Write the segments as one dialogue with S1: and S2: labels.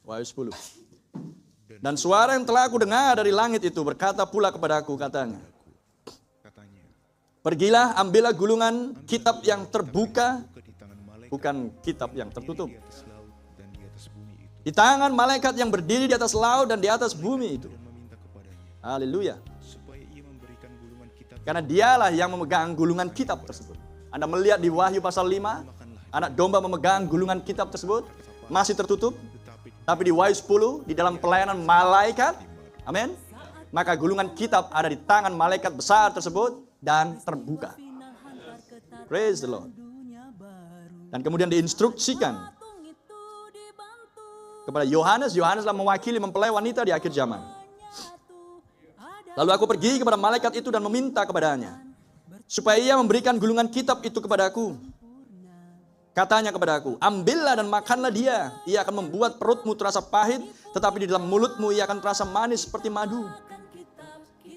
S1: Wahyu 10. Dan suara yang telah aku dengar dari langit itu berkata pula kepadaku, katanya, pergilah, ambillah gulungan kitab yang terbuka, bukan kitab yang tertutup, di tangan malaikat yang berdiri di atas laut dan di atas bumi itu. Haleluya. Karena dialah yang memegang gulungan kitab tersebut. Anda melihat di Wahyu pasal 5, anak domba memegang gulungan kitab tersebut, masih tertutup. Tapi di Wahyu 10, di dalam pelayanan malaikat, amin, maka gulungan kitab ada di tangan malaikat besar tersebut dan terbuka. Praise the Lord. Dan kemudian diinstruksikan kepada Yohanes. Yohaneslah mewakili mempelai wanita di akhir zaman. Lalu aku pergi kepada malaikat itu dan meminta kepadanya, supaya ia memberikan gulungan kitab itu kepadaku. Katanya kepadaku, ambillah dan makanlah dia. Ia akan membuat perutmu terasa pahit, tetapi di dalam mulutmu ia akan terasa manis seperti madu.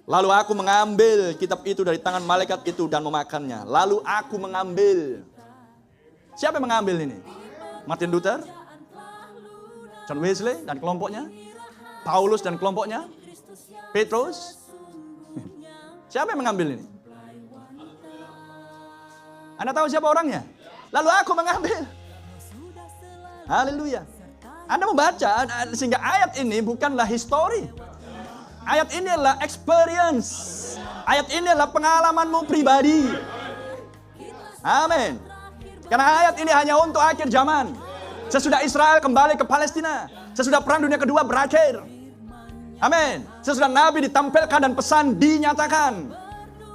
S1: Lalu aku mengambil kitab itu dari tangan malaikat itu dan memakannya. Lalu aku mengambil. Siapa yang mengambil ini? Martin Luther, John Wesley dan kelompoknya, Paulus dan kelompoknya, Petrus. Siapa yang mengambil ini? Anda tahu siapa orangnya? Lalu aku mengambil. Haleluya. Anda membaca sehingga ayat ini bukanlah histori. Ayat ini adalah experience. Ayat ini adalah pengalamanmu pribadi. Amin. Karena ayat ini hanya untuk akhir zaman. Sesudah Israel kembali ke Palestina. Sesudah perang dunia kedua berakhir. Amin. Sesudah Nabi ditampilkan dan pesan dinyatakan,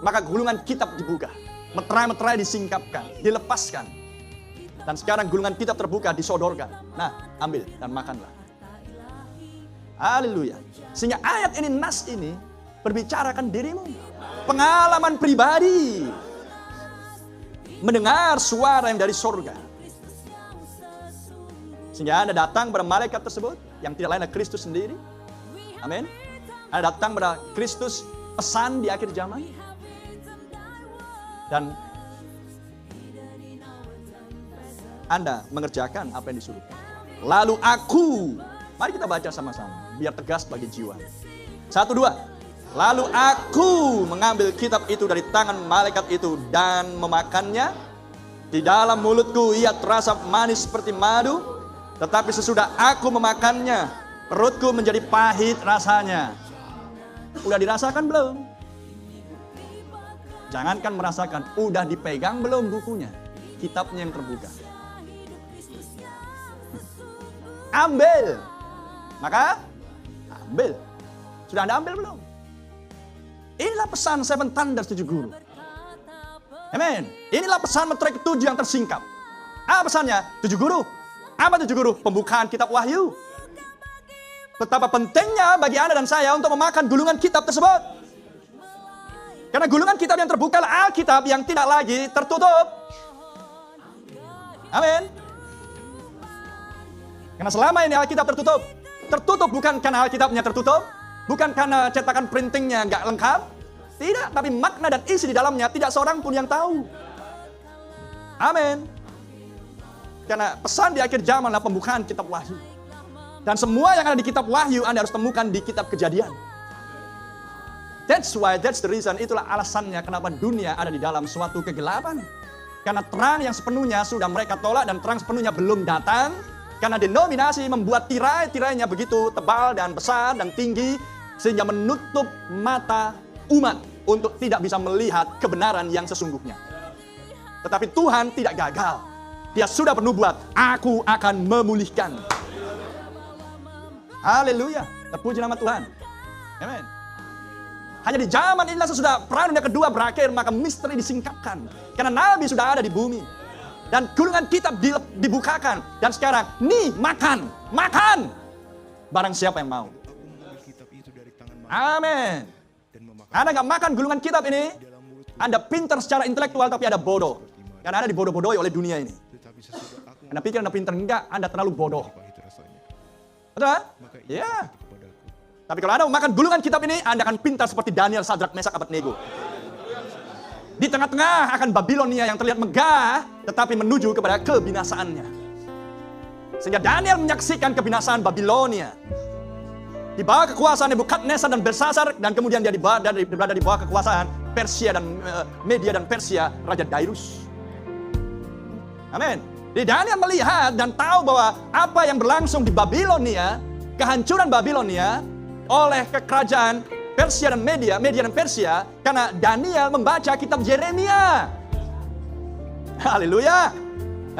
S1: maka gulungan kitab dibuka. Meterai-meterai disingkapkan, dilepaskan. Dan sekarang gulungan kitab terbuka, disodorkan. Nah, ambil dan makanlah. Haleluya. Sehingga ayat ini, nas ini, berbicarakan dirimu. Pengalaman pribadi. Mendengar suara yang dari surga. Sehingga Anda datang pada malaikat tersebut, yang tidak lain adalah Kristus sendiri. Amin. Anda datang pada Kristus, pesan di akhir zaman. Dan Anda mengerjakan apa yang disuruh. Lalu aku, mari kita baca sama-sama, biar tegas bagi jiwa. 1, 2. Lalu aku mengambil kitab itu dari tangan malaikat itu dan memakannya. Di dalam mulutku ia terasa manis seperti madu. Tetapi sesudah aku memakannya, perutku menjadi pahit rasanya. Udah dirasakan belum? Jangankan merasakan, udah dipegang belum bukunya? Kitabnya yang terbuka. Ambil. Maka ambil. Sudah Anda ambil belum? Inilah pesan 7 Thunders 7 Guru. Amin. Inilah pesan meterai ke-7 yang tersingkap. Apa pesannya? 7 Guru. Apa 7 Guru? Pembukaan kitab Wahyu. Betapa pentingnya bagi Anda dan saya untuk memakan gulungan kitab tersebut. Karena gulungan kitab yang terbuka adalah Alkitab yang tidak lagi tertutup. Amin. Karena selama ini Alkitab tertutup. Tertutup bukan karena Alkitabnya tertutup. Bukan karena cetakan printingnya nggak lengkap. Tidak, tapi makna dan isi di dalamnya tidak seorang pun yang tahu. Amin. Karena pesan di akhir zaman adalah pembukaan kitab Wahyu. Dan semua yang ada di kitab Wahyu Anda harus temukan di kitab Kejadian. That's the reason, itulah alasannya kenapa dunia ada di dalam suatu kegelapan. Karena terang yang sepenuhnya sudah mereka tolak dan terang sepenuhnya belum datang. Karena denominasi membuat tirai-tirainya begitu tebal dan besar dan tinggi, sehingga menutup mata umat untuk tidak bisa melihat kebenaran yang sesungguhnya. Tetapi Tuhan tidak gagal. Dia sudah bernubuat, aku akan memulihkan. Haleluya. Terpuji nama Tuhan. Amin. Hanya di zaman inilah sesudah perang dunia kedua berakhir, maka misteri disingkapkan. Karena Nabi sudah ada di bumi. Dan gulungan kitab dibukakan. Dan sekarang, nih makan. Makan. Barang siapa yang mau. Amin. Anda gak makan gulungan kitab ini, Anda pintar secara intelektual tapi Anda bodoh. Karena Anda dibodoh-bodohi oleh dunia ini. Anda pikir Anda pintar, enggak, Anda terlalu bodoh. Betul kan? Ya. Tapi kalau Anda makan gulungan kitab ini, Anda akan pintar seperti Daniel, Sadrak, Mesak, Abednego. Di tengah-tengah akan Babilonia yang terlihat megah, tetapi menuju kepada kebinasaannya. Sehingga Daniel menyaksikan kebinasaan Babilonia. Di bawah kekuasaan Nebukadnezar dan Belshazzar, dan kemudian dia berada di bawah kekuasaan Persia dan Media dan Persia, Raja Darius. Amin. Jadi Daniel melihat dan tahu bahwa apa yang berlangsung di Babilonia, kehancuran Babilonia oleh kerajaan Persia dan Media dan Persia, karena Daniel membaca kitab Yeremia. Haleluya.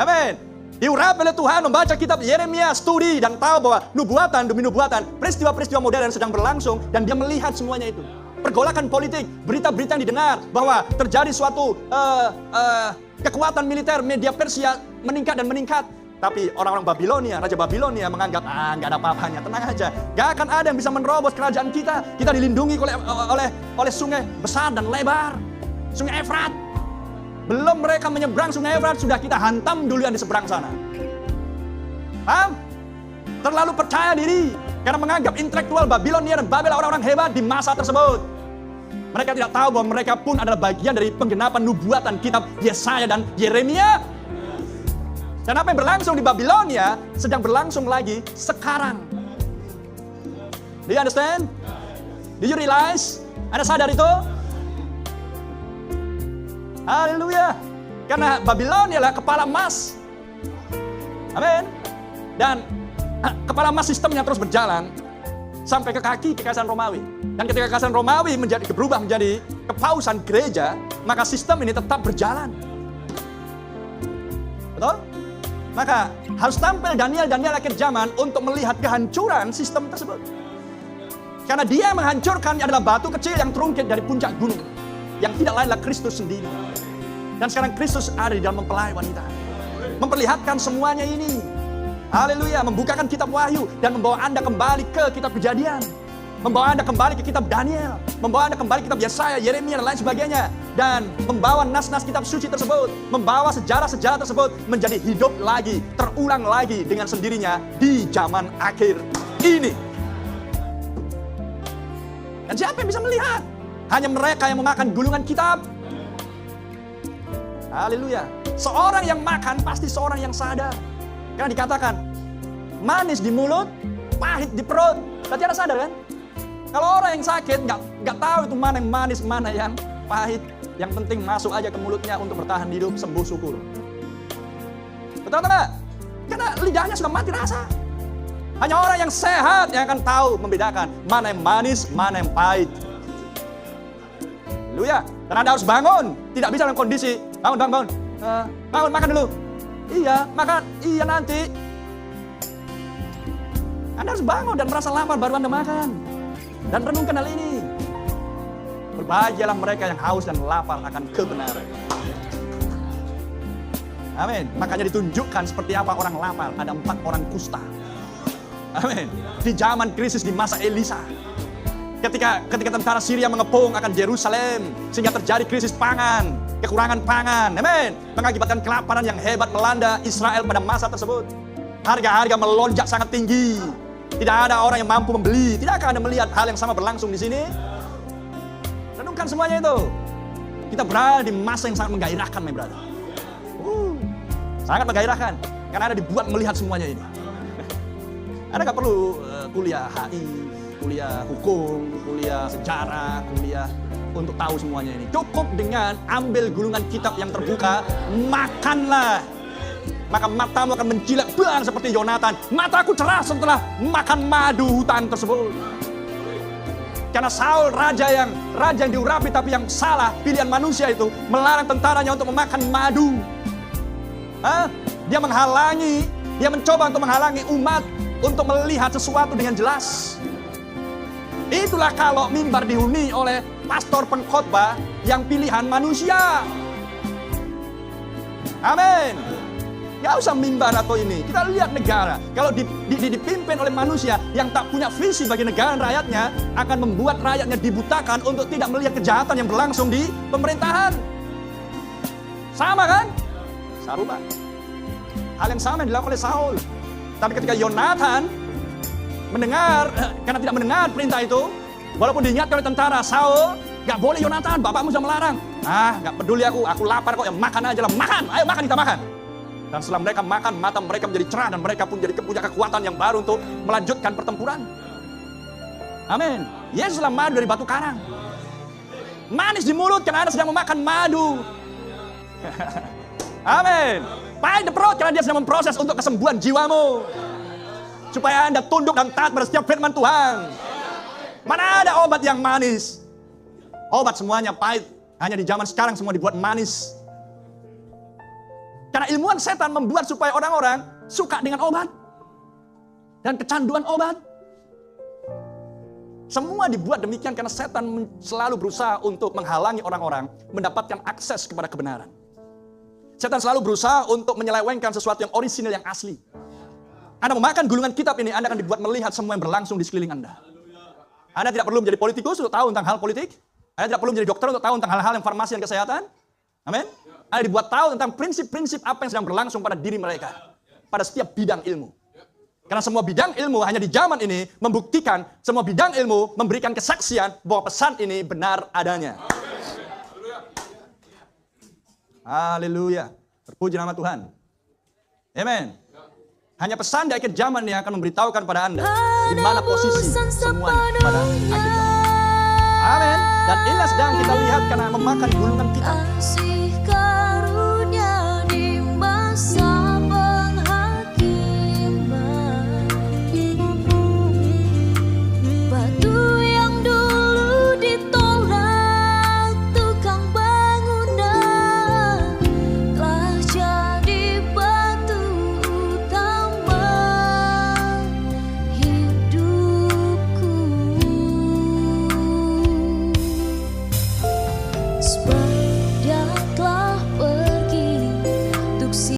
S1: Amin. Diurapi oleh Tuhan membaca kitab Yeremia, studi dan tahu bahwa nubuatan demi nubuatan, peristiwa-peristiwa modern sedang berlangsung, dan dia melihat semuanya itu. Pergolakan politik, berita-berita yang didengar bahwa terjadi suatu kekuatan militer Media Persia meningkat dan meningkat. Tapi orang-orang Babilonia, Raja Babilonia menganggap, nggak ada apa-apanya, tenang aja. Gak akan ada yang bisa menerobos kerajaan kita. Kita dilindungi oleh sungai besar dan lebar, sungai Efrat. Belum mereka menyeberang sungai Efrat, sudah kita hantam duluan di seberang sana. Paham? Terlalu percaya diri, karena menganggap intelektual Babilonia dan Babel orang-orang hebat di masa tersebut. Mereka tidak tahu bahwa mereka pun adalah bagian dari penggenapan nubuatan kitab Yesaya dan Yeremia. Dan apa yang berlangsung di Babilonia sedang berlangsung lagi sekarang. Do you understand? Do you realize? Anda sadar itu? Haleluya. Karena Babilonia adalah kepala emas. Amin. Dan kepala emas sistemnya terus berjalan sampai ke kaki kekaisaran Romawi. Dan ketika kekaisaran Romawi berubah menjadi kepausan gereja, maka sistem ini tetap berjalan. Betul? Maka harus tampil Daniel akhir zaman untuk melihat kehancuran sistem tersebut. Karena dia yang menghancurkan adalah batu kecil yang terungkit dari puncak gunung, yang tidak lain adalah Kristus sendiri. Dan sekarang Kristus ada di dalam mempelai wanita, memperlihatkan semuanya ini. Haleluya, membukakan kitab Wahyu dan membawa Anda kembali ke kitab Kejadian, membawa Anda kembali ke kitab Daniel, membawa Anda kembali ke kitab Yesaya, Yeremia dan lain sebagainya, dan membawa nas-nas kitab suci tersebut, membawa sejarah-sejarah tersebut menjadi hidup lagi, terulang lagi dengan sendirinya di zaman akhir ini. Dan siapa yang bisa melihat? Hanya mereka yang memakan gulungan kitab. Haleluya. Seorang yang makan pasti seorang yang sadar. Karena dikatakan manis di mulut, pahit di perut. Berarti Anda sadar kan? Kalau orang yang sakit nggak tahu itu mana yang manis, mana yang pahit. Yang penting masuk aja ke mulutnya untuk bertahan hidup, sembuh syukur. Betul enggak? Karena lidahnya sudah mati rasa. Hanya orang yang sehat yang akan tahu membedakan mana yang manis, mana yang pahit. Haleluya. Dan Anda harus bangun. Tidak bisa dalam kondisi bangun. Bangun, makan dulu. Iya, makan. Iya nanti. Anda harus bangun dan merasa lapar baru Anda makan. Dan renungkan hal ini. Berbahagialah mereka yang haus dan lapar akan kebenaran. Amin. Makanya ditunjukkan seperti apa orang lapar. Ada 4 orang kusta. Amin. Di zaman krisis di masa Elisa. Ketika tentara Syria mengepung akan Yerusalem, sehingga terjadi krisis pangan, kekurangan pangan. Amin. Mengakibatkan kelaparan yang hebat melanda Israel pada masa tersebut. Harga-harga melonjak sangat tinggi. Tidak ada orang yang mampu membeli. Tidakkah Anda melihat hal yang sama berlangsung di sini? Renungkan semuanya itu. Kita berada di masa yang sangat menggairahkan, my brother. Sangat menggairahkan. Karena Anda dibuat melihat semuanya ini. Anda nggak perlu kuliah HI, kuliah hukum, kuliah sejarah, kuliah untuk tahu semuanya ini. Cukup dengan ambil gulungan kitab yang terbuka, makanlah. Maka matamu akan menjilat bang seperti Yonatan. Mataku cerah setelah makan madu hutan tersebut. Karena Saul raja yang diurapi tapi yang salah, pilihan manusia itu melarang tentaranya untuk memakan madu. Dia mencoba untuk menghalangi umat untuk melihat sesuatu dengan jelas. Itulah kalau mimbar dihuni oleh pastor pengkhotbah yang pilihan manusia. Amin. Gak usah mimbar atau ini. Kita lihat negara. Kalau dipimpin oleh manusia yang tak punya visi bagi negara dan rakyatnya, akan membuat rakyatnya dibutakan untuk tidak melihat kejahatan yang berlangsung di pemerintahan. Sama kan? Saruba. Hal yang sama yang dilakukan oleh Saul. Tapi ketika Yonatan karena tidak mendengar perintah itu, walaupun diingatkan oleh tentara, Saul, gak boleh Yonatan, bapakmu sudah melarang. Gak peduli aku lapar kok, ya makan aja lah, makan, ayo makan, kita makan. Dan setelah mereka makan, mata mereka menjadi cerah dan mereka pun punya kekuatan yang baru untuk melanjutkan pertempuran. Amin. Yesuslah madu dari batu karang. Manis di mulut karena Anda sedang memakan madu. Amin. Pahit di perut karena dia sedang memproses untuk kesembuhan jiwamu. Supaya Anda tunduk dan taat pada setiap firman Tuhan. Mana ada obat yang manis? Obat semuanya pahit. Hanya di zaman sekarang semua dibuat manis. Karena ilmuwan setan membuat supaya orang-orang suka dengan obat. Dan kecanduan obat. Semua dibuat demikian karena setan selalu berusaha untuk menghalangi orang-orang mendapatkan akses kepada kebenaran. Setan selalu berusaha untuk menyelewengkan sesuatu yang orisinal, yang asli. Anda memakan gulungan kitab ini, Anda akan dibuat melihat semua yang berlangsung di sekeliling Anda. Anda tidak perlu menjadi politikus untuk tahu tentang hal politik. Anda tidak perlu menjadi dokter untuk tahu tentang hal-hal yang farmasi dan kesehatan. Amin. Anda dibuat tahu tentang prinsip-prinsip apa yang sedang berlangsung pada diri mereka. Pada setiap bidang ilmu. Karena semua bidang ilmu hanya di zaman ini membuktikan, semua bidang ilmu memberikan kesaksian bahwa pesan ini benar adanya. Haleluya. Terpuji nama Tuhan. Amin. Hanya pesan di akhir zaman ini akan memberitahukan pada Anda di mana posisi semuanya pada akhir zaman. Amin. Dan inilah sedang kita lihat karena memakan gulungan kita.